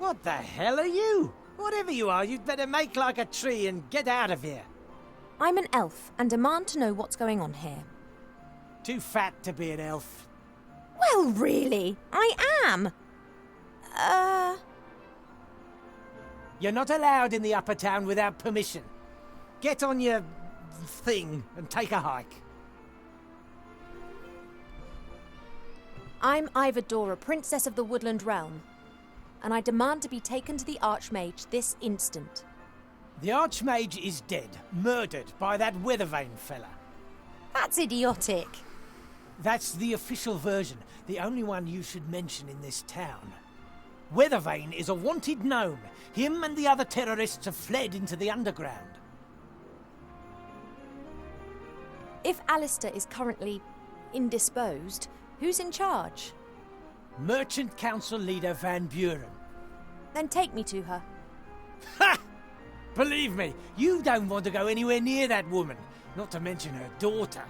What the hell are you? Whatever you are, you'd better make like a tree and get out of here. I'm an elf and demand to know what's going on here. Too fat to be an elf. Well, really, I am. You're not allowed in the upper town without permission. Get on your thing and take a hike. I'm Ivadora, Princess of the Woodland Realm, and I demand to be taken to the Archmage this instant. The Archmage is dead, murdered by that Weathervane fella. That's idiotic. That's the official version, the only one you should mention in this town. Weathervane is a wanted gnome. Him and the other terrorists have fled into the underground. If Alistair is currently indisposed, who's in charge? Merchant Council leader Van Buren. Then take me to her. Ha! Believe me, you don't want to go anywhere near that woman, not to mention her daughter.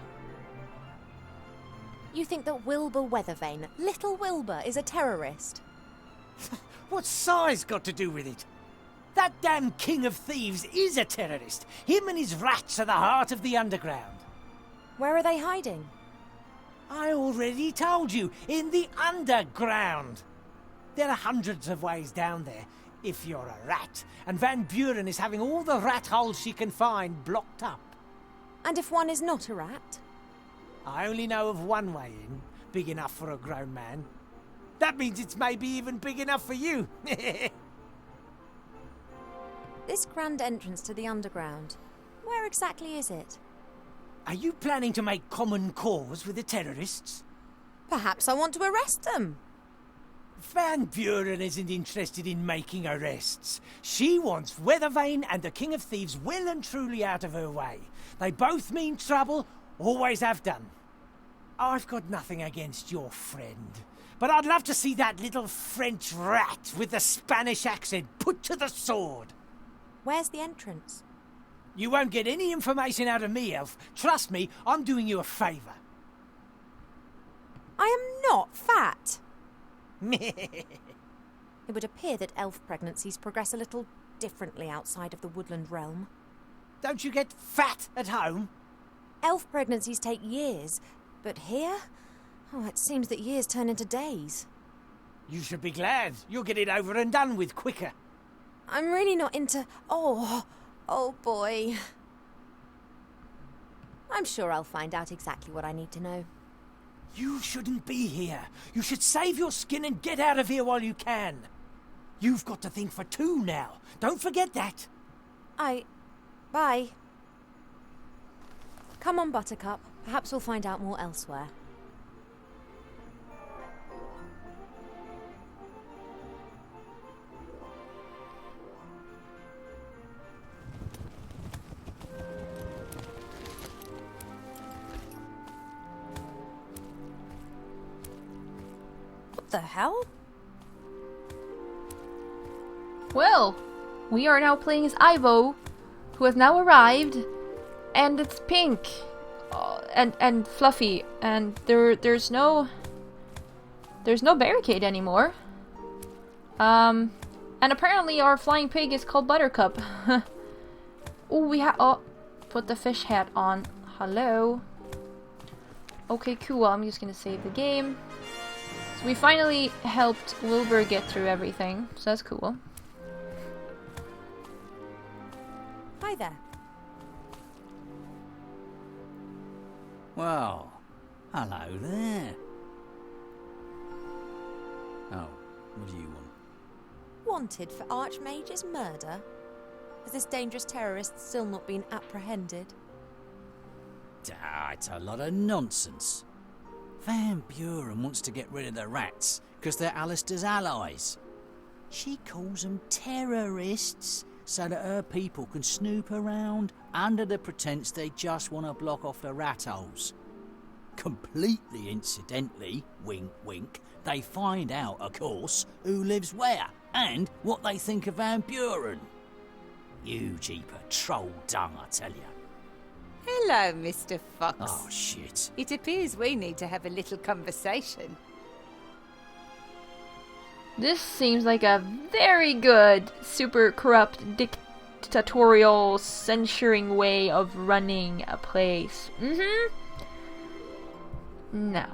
You think that Wilbur Weathervane, little Wilbur, is a terrorist? What's size got to do with it? That damn king of thieves is a terrorist. Him and his rats are the heart of the underground. Where are they hiding? I already told you, in the underground. There are hundreds of ways down there, if you're a rat, and Van Buren is having all the rat holes she can find blocked up. And if one is not a rat? I only know of one way in, big enough for a grown man. That means it's maybe even big enough for you. This grand entrance to the underground, where exactly is it? Are you planning to make common cause with the terrorists? Perhaps I want to arrest them. Van Buren isn't interested in making arrests. She wants Weathervane and the King of Thieves well and truly out of her way. They both mean trouble, always have done. I've got nothing against your friend, but I'd love to see that little French rat with the Spanish accent put to the sword. Where's the entrance? You won't get any information out of me, Elf. Trust me, I'm doing you a favour. I am not fat. It would appear that elf pregnancies progress a little differently outside of the woodland realm. Don't you get fat at home? Elf pregnancies take years, but here? Oh, it seems that years turn into days. You should be glad. You'll get it over and done with quicker. I'm really not into... Oh boy. I'm sure I'll find out exactly what I need to know. You shouldn't be here. You should save your skin and get out of here while you can. You've got to think for two now. Don't forget that. Bye. Come on, Buttercup. Perhaps we'll find out more elsewhere. What the hell? Well, we are now playing as Ivo, who has now arrived, and it's pink, and fluffy, and there's no barricade anymore. And apparently our flying pig is called Buttercup. Put the fish hat on. Hello. Okay, cool. I'm just gonna save the game. So we finally helped Wilbur get through everything, so that's cool. Hi there. Well, hello there. Oh, what do you want? Wanted for Archmage's murder? Has this dangerous terrorist still not been apprehended? It's a lot of nonsense. Van Buren wants to get rid of the rats because they're Alistair's allies. She calls them terrorists so that her people can snoop around under the pretense they just want to block off the rat holes. Completely incidentally, wink wink, they find out, of course, who lives where and what they think of Van Buren. You jeeper troll dung, I tell you. Hello, Mr. Fox. Oh, shit. It appears we need to have a little conversation. This seems like a very good, super corrupt, dictatorial, censuring way of running a place. No.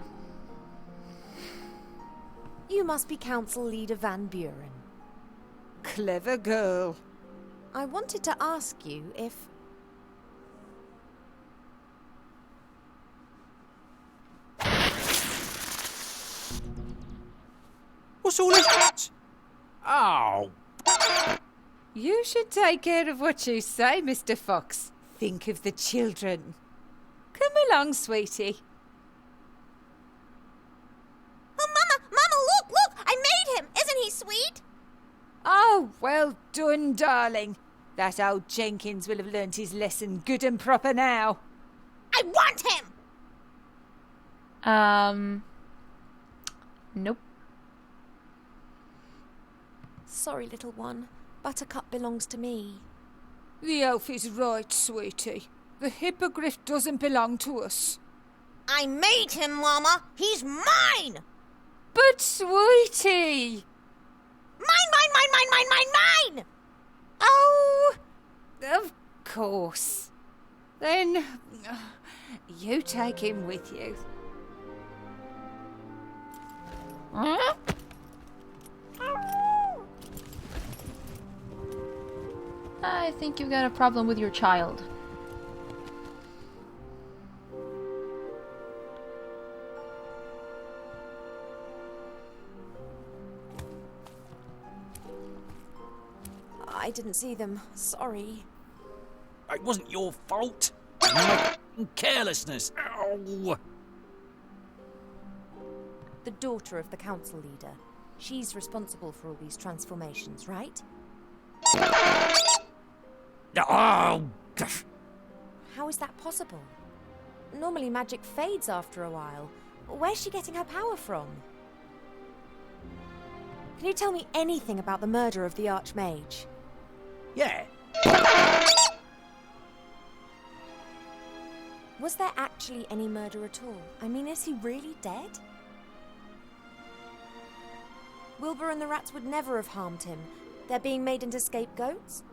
You must be Council Leader Van Buren. Clever girl. I wanted to ask you if... What's all this? Oh. You should take care of what you say, Mr. Fox. Think of the children. Come along, sweetie. Oh, Mama, look! I made him! Isn't he sweet? Oh, well done, darling. That old Jenkins will have learnt his lesson good and proper now. I want him! Nope. Sorry, little one. Buttercup belongs to me. The elf is right, sweetie. The hippogriff doesn't belong to us. I made him, Mama! He's mine! But, sweetie... Mine! Oh, of course. Then, you take him with you. I think you've got a problem with your child. I didn't see them. Sorry. It wasn't your fault. Carelessness. Ow. The daughter of the council leader. She's responsible for all these transformations, right? Oh. How is that possible? Normally magic fades after a while. Where's she getting her power from? Can you tell me anything about the murder of the Archmage? Yeah. Was there actually any murder at all? I mean, is he really dead? Wilbur and the rats would never have harmed him. They're being made into scapegoats?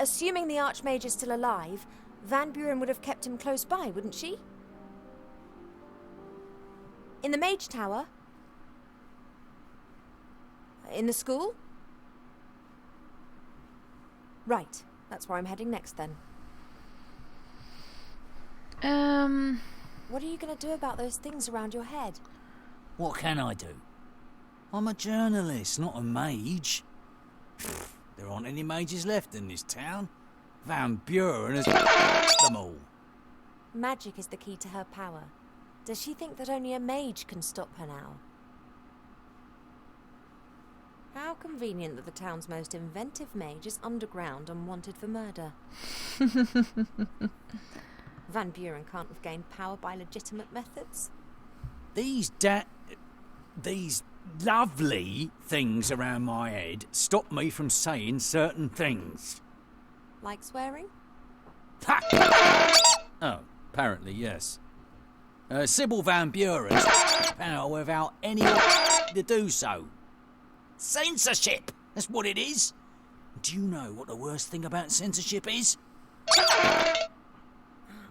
Assuming the Archmage is still alive, Van Buren would have kept him close by, wouldn't she? In the Mage Tower? In the school? Right, that's where I'm heading next then. What are you going to do about those things around your head? What can I do? I'm a journalist, not a mage. There aren't any mages left in this town. Van Buren has them all. Magic is the key to her power. Does she think that only a mage can stop her now? How convenient that the town's most inventive mage is underground and wanted for murder. Van Buren can't have gained power by legitimate methods. These lovely things around my head stop me from saying certain things. Like swearing? Ha! Oh, apparently, yes. Sybil Van Buren's power without anyone to do so. Censorship! That's what it is. Do you know what the worst thing about censorship is?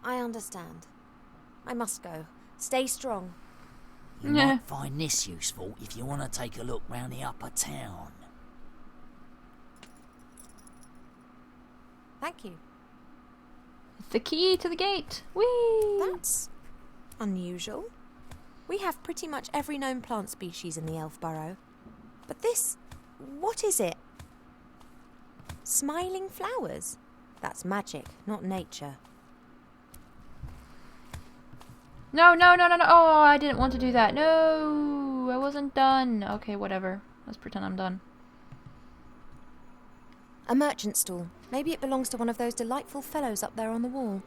I understand. I must go. Stay strong. You might find this useful if you want to take a look round the upper town. Thank you. It's the key to the gate. Whee! That's unusual. We have pretty much every known plant species in the Elf Burrow. But this... what is it? Smiling flowers? That's magic, not nature. No. Oh, I didn't want to do that. No, I wasn't done. Okay, whatever. Let's pretend I'm done. A merchant stall. Maybe it belongs to one of those delightful fellows up there on the wall.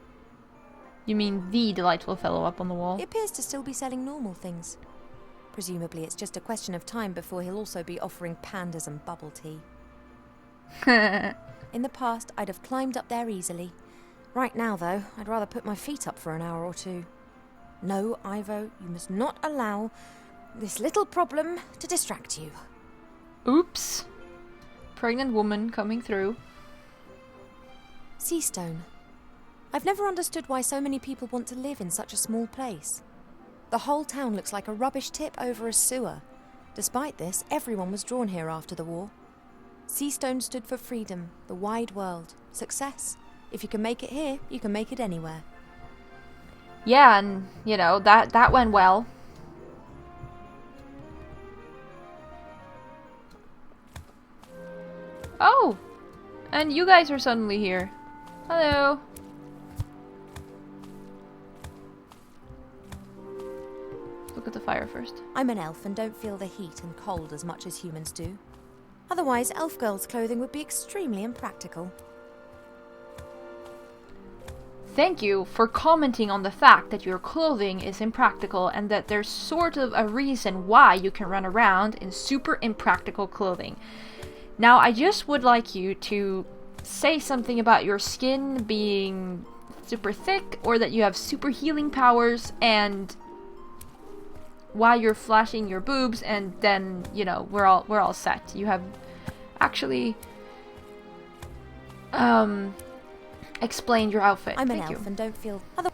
You mean the delightful fellow up on the wall? He appears to still be selling normal things. Presumably it's just a question of time before he'll also be offering pandas and bubble tea. In the past, I'd have climbed up there easily. Right now, though, I'd rather put my feet up for an hour or two. No, Ivo, you must not allow... this little problem to distract you. Oops. Pregnant woman coming through. Seastone. I've never understood why so many people want to live in such a small place. The whole town looks like a rubbish tip over a sewer. Despite this, everyone was drawn here after the war. Seastone stood for freedom, the wide world, success. If you can make it here, you can make it anywhere. Yeah, and, you know, that went well. Oh! And you guys are suddenly here. Hello. Look at the fire first. I'm an elf and don't feel the heat and cold as much as humans do. Otherwise, elf girls' clothing would be extremely impractical. Thank you for commenting on the fact that your clothing is impractical and that there's sort of a reason why you can run around in super impractical clothing. Now, I just would like you to say something about your skin being super thick or that you have super healing powers and why you're flashing your boobs, and then, you know, we're all set. You have actually explained your outfit. I'm an Thank elf you. and don't feel other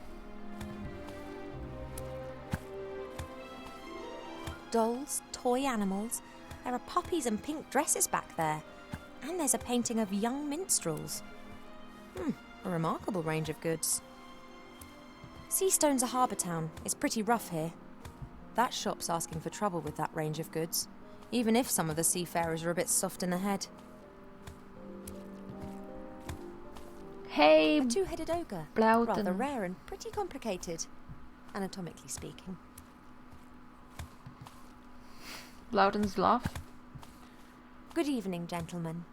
dolls, toy animals. There are poppies and pink dresses back there. And there's a painting of young minstrels. A remarkable range of goods. Seastone's a harbour town. It's pretty rough here. That shop's asking for trouble with that range of goods, even if some of the seafarers are a bit soft in the head. Hey, A two-headed ogre. Blauten. Rather rare and pretty complicated, anatomically speaking. Blauten's laugh. Good evening, gentlemen.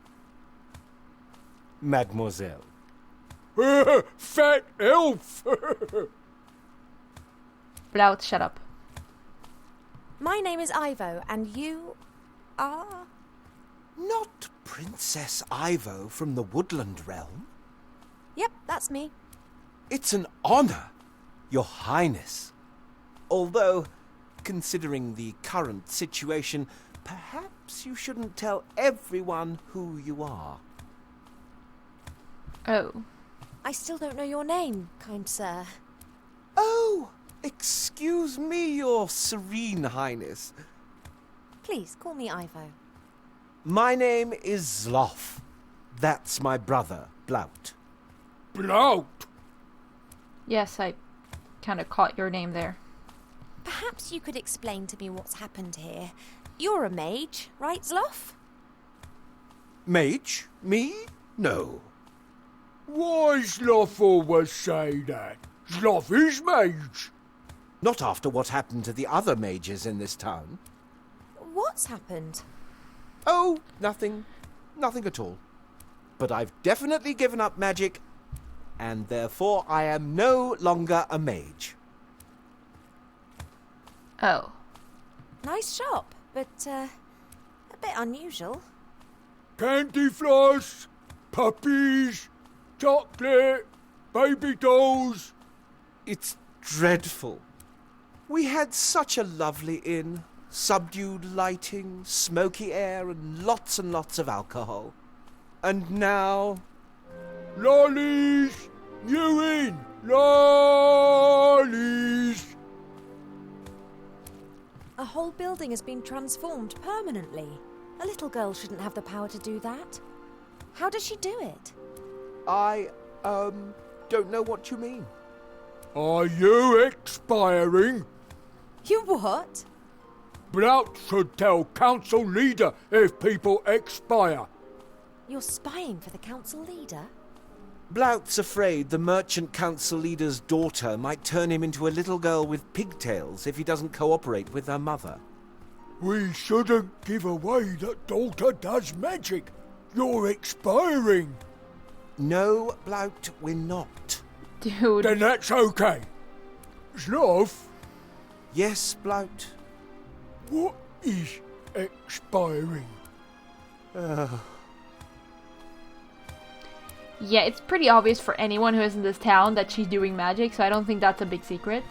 Mademoiselle. Fat elf! Blaut, shut up. My name is Ivo, and you are... Not Princess Ivo from the Woodland Realm. Yep, that's me. It's an honor, Your Highness. Although, considering the current situation, perhaps you shouldn't tell everyone who you are. Oh. I still don't know your name, kind sir. Oh, excuse me, Your Serene Highness. Please, call me Ivo. My name is Zloff. That's my brother, Blaut. Blout! Yes, I kind of caught your name there. Perhaps you could explain to me what's happened here. You're a mage, right, Zloff? Mage? Me? No. Why Sloth always say that? Sloth is mage. Not after what happened to the other mages in this town. What's happened? Oh, nothing. Nothing at all. But I've definitely given up magic, and therefore I am no longer a mage. Oh. Nice shop, but a bit unusual. Candy floss, puppies, chocolate, baby dolls. It's dreadful. We had such a lovely inn. Subdued lighting, smoky air, and lots of alcohol. And now... Lollies! New in! Lollies! A whole building has been transformed permanently. A little girl shouldn't have the power to do that. How does she do it? I, don't know what you mean. Are you expiring? You what? Blout should tell council leader if people expire. You're spying for the council leader? Blout's afraid the merchant council leader's daughter might turn him into a little girl with pigtails if he doesn't cooperate with her mother. We shouldn't give away that daughter does magic. You're expiring. No, Blout, we're not. Dude. Then that's okay. Sloth, Yes, Blout. what is expiring? Yeah, it's pretty obvious for anyone who is in this town that she's doing magic, so I don't think that's a big secret.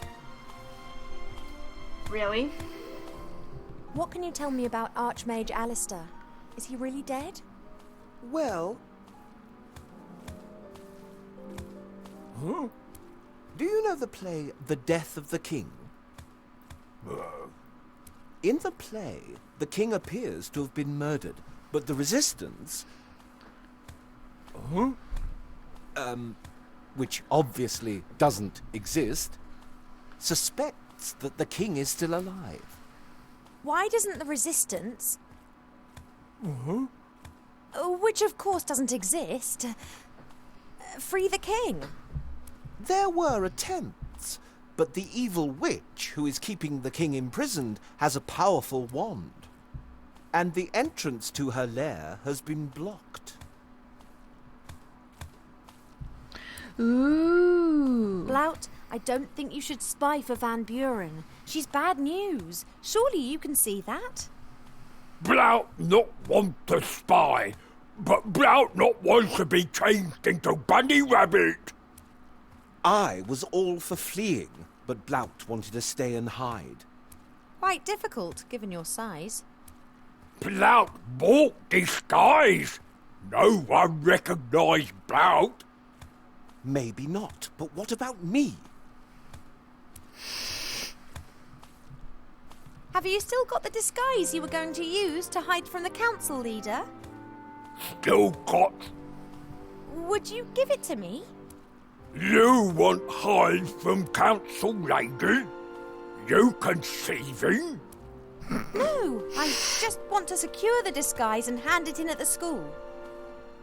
Really? What can you tell me about Archmage Alistair? Is he really dead? Well... Huh? Do you know the play The Death of the King? In the play, the king appears to have been murdered, but the resistance... which obviously doesn't exist, suspects that the king is still alive. Why doesn't the resistance... which of course doesn't exist... free the king? There were attempts, but the evil witch who is keeping the king imprisoned has a powerful wand, and the entrance to her lair has been blocked. Ooh. Blout, I don't think you should spy for Van Buren. She's bad news. Surely you can see that? Blout not want to spy, but Blout not want to be changed into bunny rabbit. I was all for fleeing, but Blout wanted to stay and hide. Quite difficult, given your size. Blout bought disguise. No one recognised Blout. Maybe not, but what about me? Have you still got the disguise you were going to use to hide from the council leader? Still got. Would you give it to me? You want hide from council lady? You conceiving? No, I just want to secure the disguise and hand it in at the school.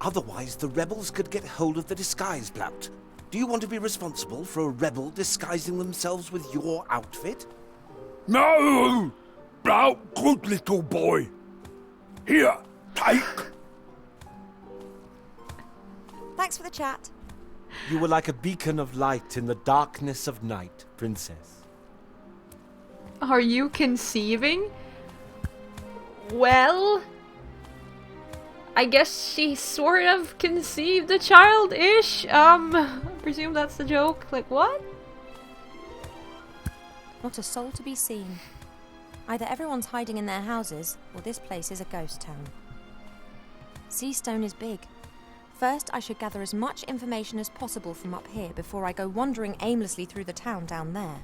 Otherwise, the rebels could get hold of the disguise, Blout. Do you want to be responsible for a rebel disguising themselves with your outfit? No! Blout, good little boy. Here, take. Thanks for the chat. You were like a beacon of light in the darkness of night, Princess. Are you conceiving? Well, I guess she sort of conceived a child-ish. I presume that's the joke. Like, what? Not a soul to be seen. Either everyone's hiding in their houses, or this place is a ghost town. Seastone is big. First, I should gather as much information as possible from up here before I go wandering aimlessly through the town down there.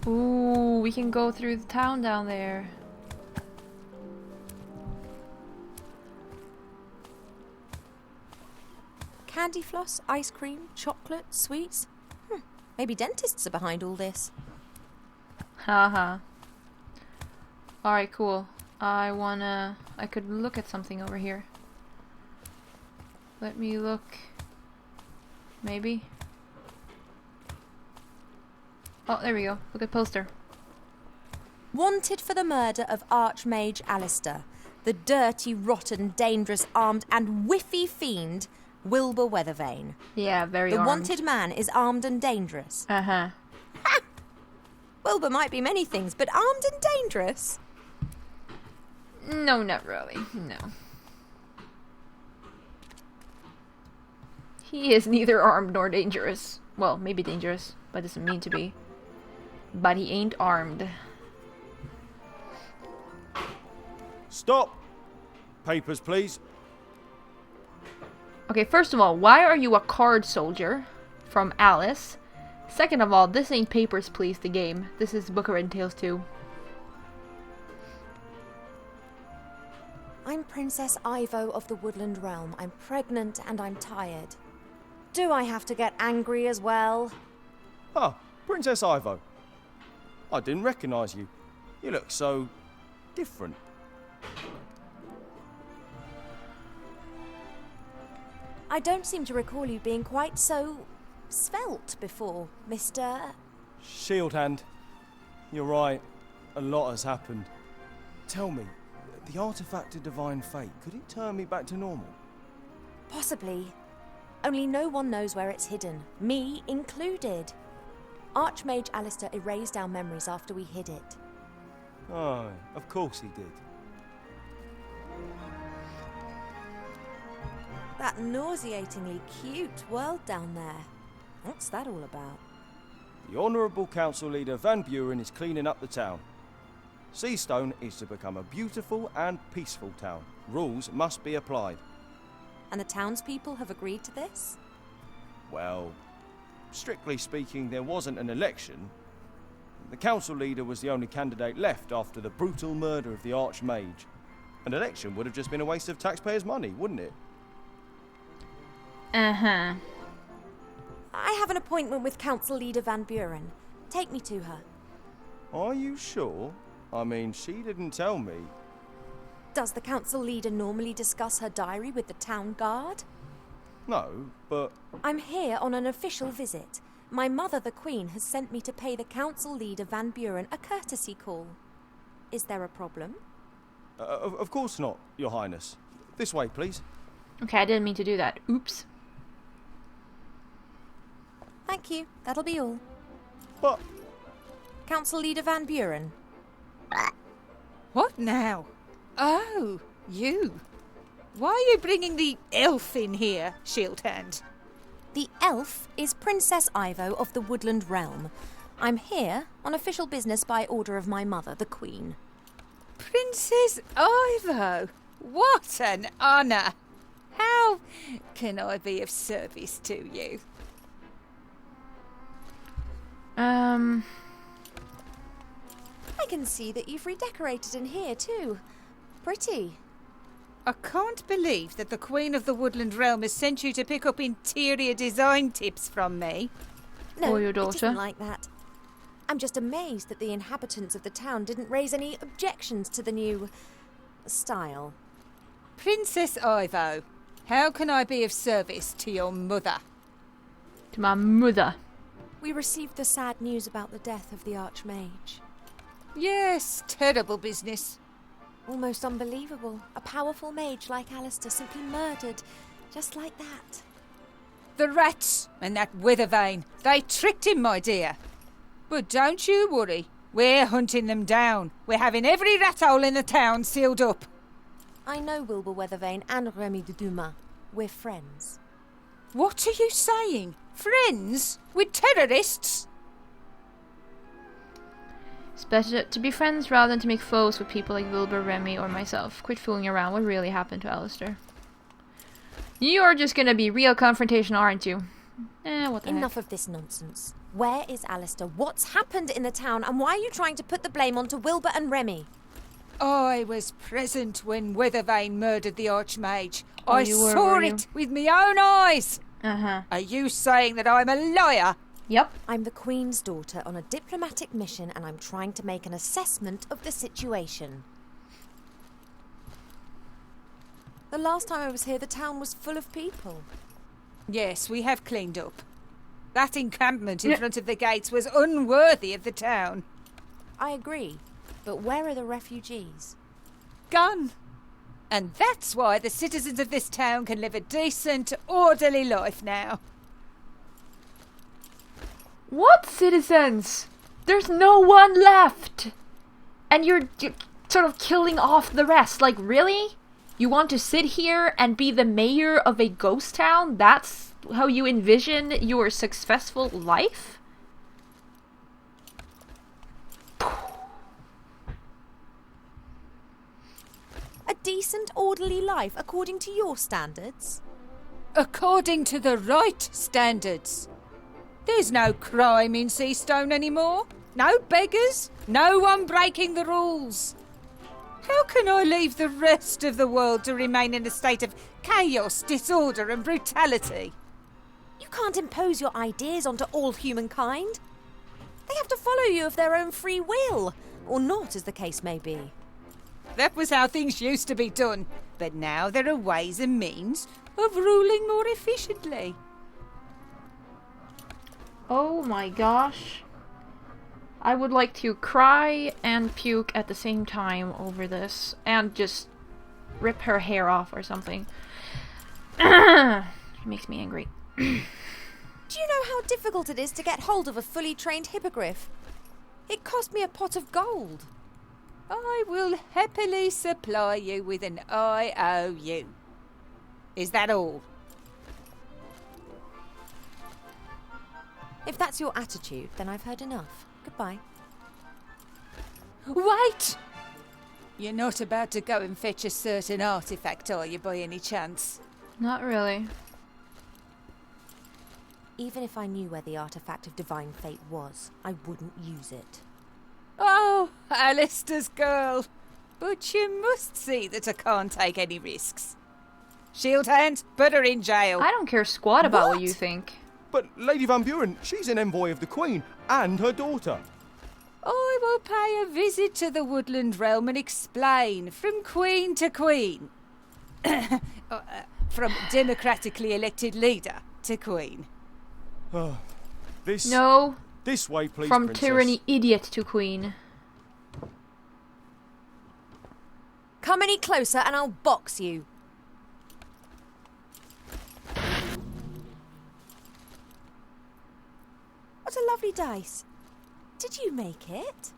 Ooh, we can go through the town down there. Candy floss, ice cream, chocolate, sweets. Maybe dentists are behind all this. Haha. Alright, cool. I could look at something over here. Let me look. Maybe. Oh, there we go. Look at poster. Wanted for the murder of Archmage Alistair, the dirty, rotten, dangerous, armed and whiffy fiend, Wilbur Weathervane. Yeah, very The armed. wanted man is armed and dangerous. Uh-huh. Ha! Wilbur might be many things, but armed and dangerous? No, not really. No. He is neither armed nor dangerous. Well, maybe dangerous, but doesn't mean to be. But he ain't armed. Stop! Papers, please. Okay, first of all, why are you a card soldier? From Alice. Second of all, this ain't Papers, Please, the game. This is Book of Red Tales 2. I'm Princess Ivo of the Woodland Realm. I'm pregnant and I'm tired. Do I have to get angry as well? Ah, Princess Ivo. I didn't recognise you. You look so different. I don't seem to recall you being quite so svelte before, Mr. Shield Hand. You're right. A lot has happened. Tell me, the artifact of divine fate, could it turn me back to normal? Possibly. Only no one knows where it's hidden, me included. Archmage Alistair erased our memories after we hid it. Oh, of course he did. That nauseatingly cute world down there. What's that all about? The Honourable Council Leader Van Buren is cleaning up the town. Seastone is to become a beautiful and peaceful town. Rules must be applied. And the townspeople have agreed to this? Well, strictly speaking, there wasn't an election. The council leader was the only candidate left after the brutal murder of the Archmage. An election would have just been a waste of taxpayers' money, wouldn't it? Uh-huh. I have an appointment with Council Leader Van Buren. Take me to her. Are you sure? I mean, she didn't tell me. Does the council leader normally discuss her diary with the town guard? No, but... I'm here on an official visit. My mother, the Queen, has sent me to pay the council leader Van Buren a courtesy call. Is there a problem? Of course not, Your Highness. This way, please. Okay, I didn't mean to do that. Oops. Thank you. That'll be all. But... Council Leader Van Buren. What now? Oh, you. Why are you bringing the elf in here, Shieldhand? The elf is Princess Ivo of the Woodland Realm. I'm here on official business by order of my mother, the Queen. Princess Ivo? What an honour! How can I be of service to you? I can see that you've redecorated in here too. Pretty. I can't believe that the Queen of the Woodland Realm has sent you to pick up interior design tips from me. No, Or your it daughter. isn't like that. I'm just amazed that the inhabitants of the town didn't raise any objections to the new style. Princess Ivo, how can I be of service to your mother? To my mother. We received the sad news about the death of the Archmage. Yes, terrible business. Almost unbelievable. A powerful mage like Alistair simply murdered, just like that. The rats and that Weathervane, they tricked him, my dear. But don't you worry, we're hunting them down. We're having every rat hole in the town sealed up. I know Wilbur Weathervane and Remy de Dumas. We're friends. What are you saying? Friends? With terrorists? It's better to be friends rather than to make foes with people like Wilbur, Remy, or myself. Quit fooling around. What really happened to Alistair? You're just gonna be real confrontational, aren't you? What the Enough of this nonsense. Where is Alistair? What's happened in the town? And why are you trying to put the blame onto Wilbur and Remy? I was present when Weathervane murdered the Archmage. Oh, I you were, saw were you? it with my own eyes. Uh-huh. Are you saying that I'm a liar? Yep. I'm the Queen's daughter on a diplomatic mission and I'm trying to make an assessment of the situation. The last time I was here, the town was full of people. Yes, we have cleaned up. That encampment in front of the gates was unworthy of the town. I agree, but where are the refugees? Gone. And that's why the citizens of this town can live a decent, orderly life now. What citizens? There's no one left! And you're sort of killing off the rest. Like, really? You want to sit here and be the mayor of a ghost town? That's how you envision your successful life? A decent, orderly life according to your standards? According to the right standards. There's no crime in Seastone anymore. No beggars. No one breaking the rules. How can I leave the rest of the world to remain in a state of chaos, disorder and brutality? You can't impose your ideas onto all humankind. They have to follow you of their own free will, or not, as the case may be. That was how things used to be done, but now there are ways and means of ruling more efficiently. Oh my gosh. I would like to cry and puke at the same time over this, and just rip her hair off or something. It makes me angry. Do you know how difficult it is to get hold of a fully trained hippogriff? It cost me a pot of gold. I will happily supply you with an IOU. Is that all? If that's your attitude, then I've heard enough. Goodbye. Wait! You're not about to go and fetch a certain artifact, are you, by any chance? Not really. Even if I knew where the artifact of divine fate was, I wouldn't use it. Oh, Alistair's girl. But you must see that I can't take any risks. Shield hand, put her in jail. I don't care squat about what you think. But Lady Van Buren, she's an envoy of the Queen and her daughter. I will pay a visit to the woodland realm and explain from queen to queen. From democratically elected leader to queen. No. This way, please, From Princess. tyranny idiot to queen. Come any closer and I'll box you. What a lovely dice. Did you make it?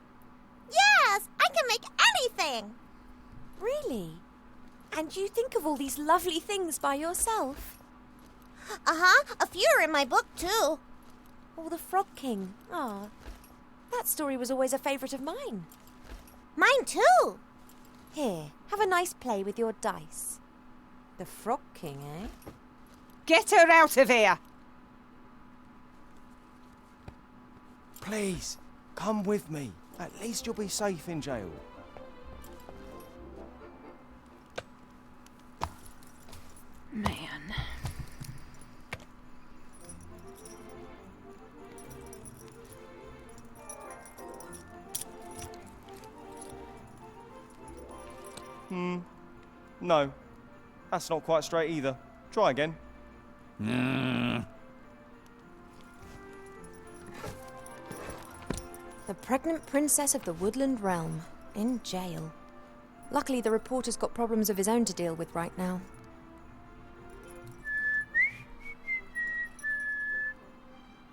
Yes, I can make anything. Really? And you think of all these lovely things by yourself? A few are in my book too. Oh, the Frog King. Ah, that story was always a favourite of mine. Mine too. Here, have a nice play with your dice. The Frog King, eh? Get her out of here! Please, come with me. At least you'll be safe in jail. Man. No, that's not quite straight either. Try again. The pregnant princess of the woodland realm, in jail. Luckily, the reporter's got problems of his own to deal with right now.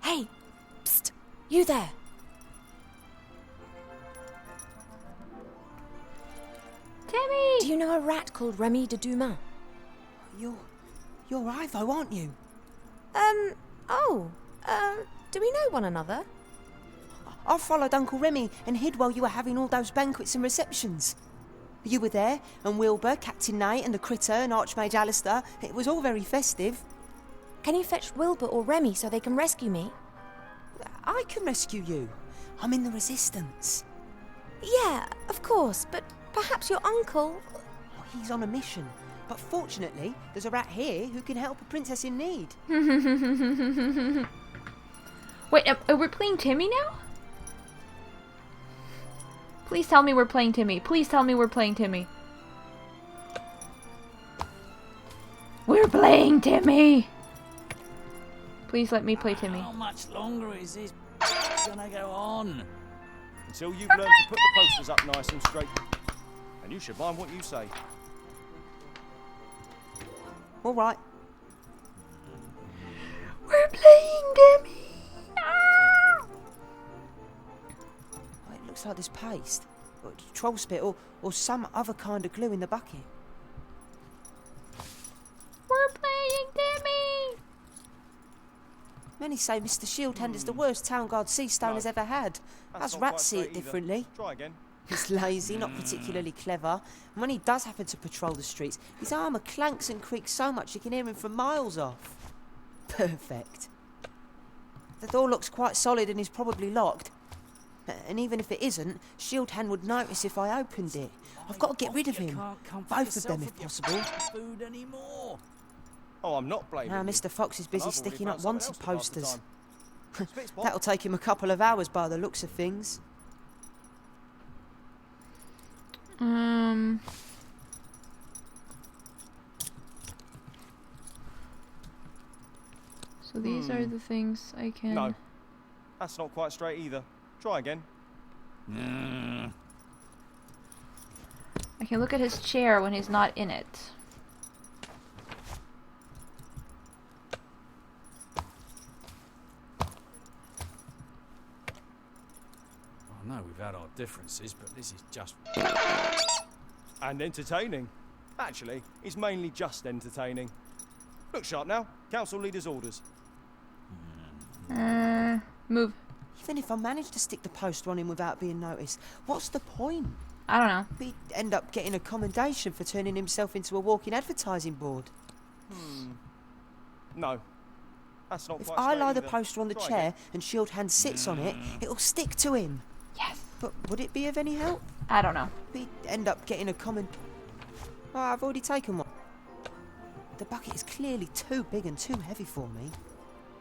Hey! Psst! You there! Timmy! Do you know a rat called Remy de Dumas? You're Ivo, aren't you? Do we know one another? I followed Uncle Remy and hid while you were having all those banquets and receptions. You were there, and Wilbur, Captain Nate, and the Critter, and Archmage Alistair. It was all very festive. Can you fetch Wilbur or Remy so they can rescue me? I can rescue you. I'm in the Resistance. Yeah, of course, but perhaps your uncle... He's on a mission. But fortunately, there's a rat here who can help a princess in need. Wait, are we playing Timmy now? Please tell me we're playing Timmy. Please tell me we're playing Timmy. We're playing Timmy! Please let me play Timmy. How much longer is this gonna go on? Until you've learned to put the posters up nice and straight. And you should mind what you say. All right. We're playing Timmy! Oh, it looks like there's paste, or troll spit, or some other kind of glue in the bucket. We're playing Timmy! Many say Mr. Shieldhand is the worst town guard Seastone has ever had. That's Us not rats quite see straight it either. differently. Try again. He's lazy, not particularly clever, and when he does happen to patrol the streets, his armour clanks and creaks so much you can hear him from miles off. Perfect. The door looks quite solid and is probably locked. And even if it isn't, Shieldhand would notice if I opened it. I've got to get rid of him. Both of them, if possible. Food anymore. Oh, I'm not blaming Now, you. Mr. Fox is busy I've already sticking found up someone wanted else to pass the posters. time. Spit spot. That'll take him a couple of hours by the looks of things. So these are the things I can... No, that's not quite straight either. Try again. I can look at his chair when he's not in it. I know we've had our differences, but this is just... And entertaining. Actually, it's mainly just entertaining. Look sharp now. Council leader's orders. Move. Then if I managed to stick the poster on him without being noticed, what's the point? I don't know. He'd end up getting a commendation for turning himself into a walking advertising board. No. That's not If quite I straight lie the either. poster on the Try chair again. and Shield Hand sits on it, it'll stick to him. Yes. But would it be of any help? I don't know. He'd end up getting a comment. Oh, I've already taken one. The bucket is clearly too big and too heavy for me.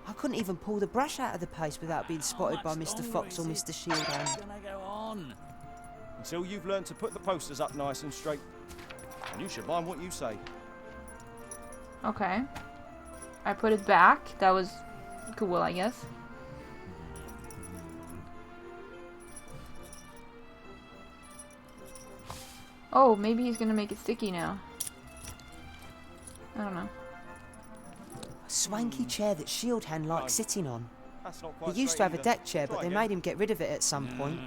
I couldn't even pull the brush out of the paste without being spotted by Mr. Fox or Mr. Shield Hand. Gonna go on. Until you've learned to put the posters up nice and straight. And you should mind what you say. Okay. I put it back. That was cool, I guess. Oh, maybe he's gonna make it sticky now. I don't know. A swanky chair that Shield Hand likes sitting on. That's not quite He used to straight have a either. deck chair, but Try they again. made him get rid of it at some point.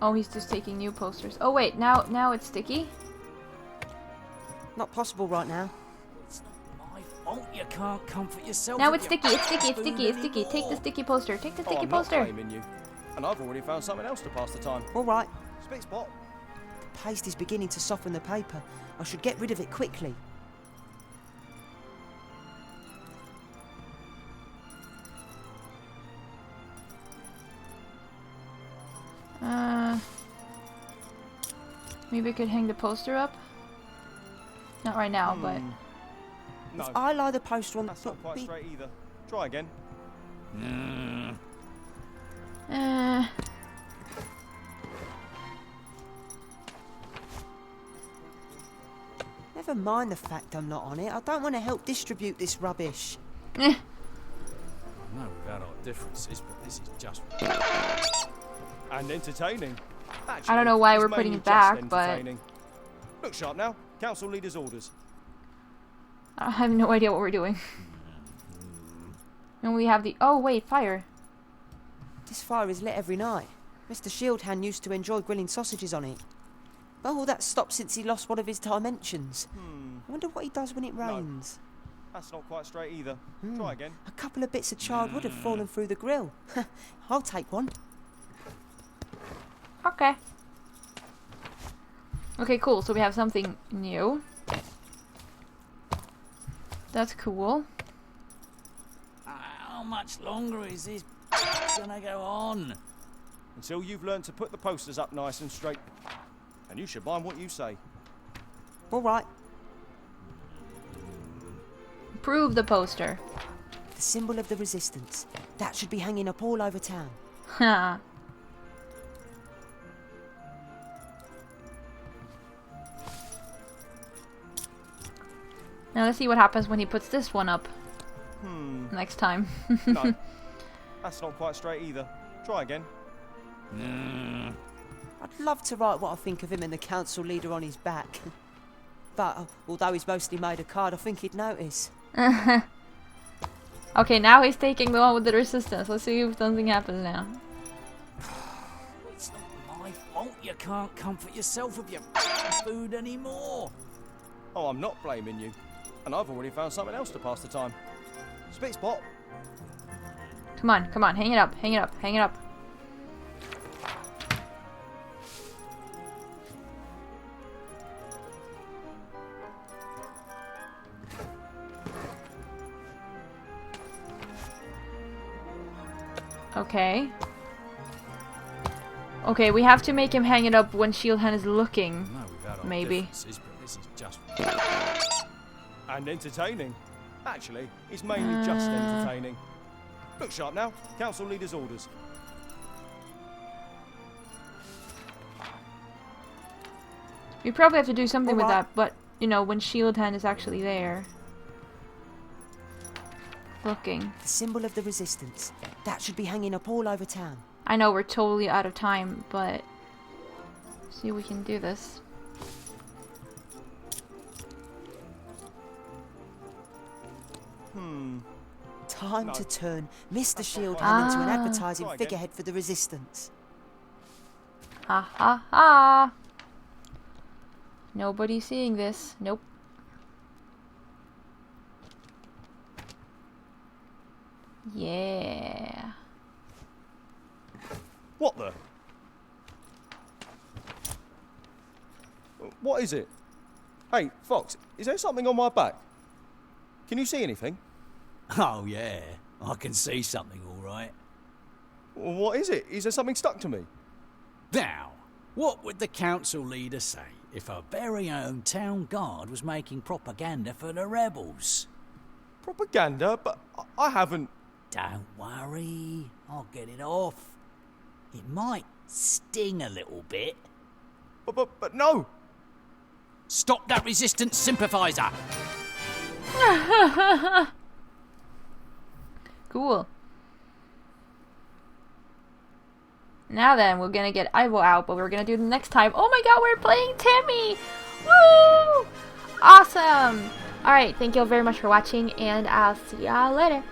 Oh, he's just taking new posters. Oh wait, now it's sticky? Not possible right now. It's not my fault you can't comfort yourself. Now with it's your sticky, it's sticky, it's food sticky, it's sticky. Take the anymore. sticky poster. Take the Oh, sticky I'm not poster. blaming you. And I've already found something else to pass the time. All right, Spit spot. the paste is beginning to soften the paper. I should get rid of it quickly. Maybe I could hang the poster up? Not right now, but... No. If I lie the poster on the That's not quite be- straight either. Try again. Never mind the fact I'm not on it. I don't want to help distribute this rubbish. Eh. I know we've had our differences, but this is just. And entertaining. I don't know why it's we're putting mainly it back, just but- entertaining. Look sharp now. Council leader's orders. I have no idea what we're doing. And we have the... Oh, wait, fire. This fire is lit every night. Mr. Shield Hand used to enjoy grilling sausages on it. But all that stopped since he lost one of his dimensions. I wonder what he does when it rains. That's not quite straight either. Try again. A couple of bits of charred wood have fallen through the grill. I'll take one. Okay. Okay, cool. So we have something new. That's cool. How much longer is this gonna go on? Until you've learned to put the posters up nice and straight. And you should mind what you say. All right. Prove the poster. The symbol of the resistance. That should be hanging up all over town. Ha. Now let's see what happens when he puts this one up. Next time. No. That's not quite straight either. Try again. I'd love to write what I think of him and the council leader on his back. But although he's mostly made a card, I think he'd notice. Okay, now he's taking the one with the resistance. Let's see if something happens now. It's not my fault you can't comfort yourself with your food anymore. Oh, I'm not blaming you. And I've already found something else to pass the time. Spit spot. Come on, come on, hang it up, hang it up, hang it up. Okay. Okay, we have to make him hang it up when Shield Hand is looking. No, we've had our Maybe. differences, but this is just. And entertaining. Actually, it's mainly just entertaining. Look sharp now. Council leader's orders. We probably have to do something with Alright. that, but, you know, when Shield Hand is actually there. Looking. The symbol of the resistance. That should be hanging up all over town. I know we're totally out of time, but... see if we can do this. Time No. to turn Mr. Shield quite Hand into an Ah. advertising Try again. figurehead for the resistance. Ha ha ha! Nobody's seeing this. Nope. Yeah. What the? What is it? Hey, Fox, is there something on my back? Can you see anything? Oh, yeah. I can see something, all right. What is it? Is there something stuck to me? Now, what would the council leader say if our very own town guard was making propaganda for the rebels? Propaganda? But I haven't... Don't worry, I'll get it off. It might sting a little bit. But no! Stop that resistance sympathizer! Cool. Now then, we're gonna get Ivo out, but we're gonna do it next time. Oh my god, we're playing Timmy! Woo! Awesome! Alright, thank you all very much for watching, and I'll see y'all later.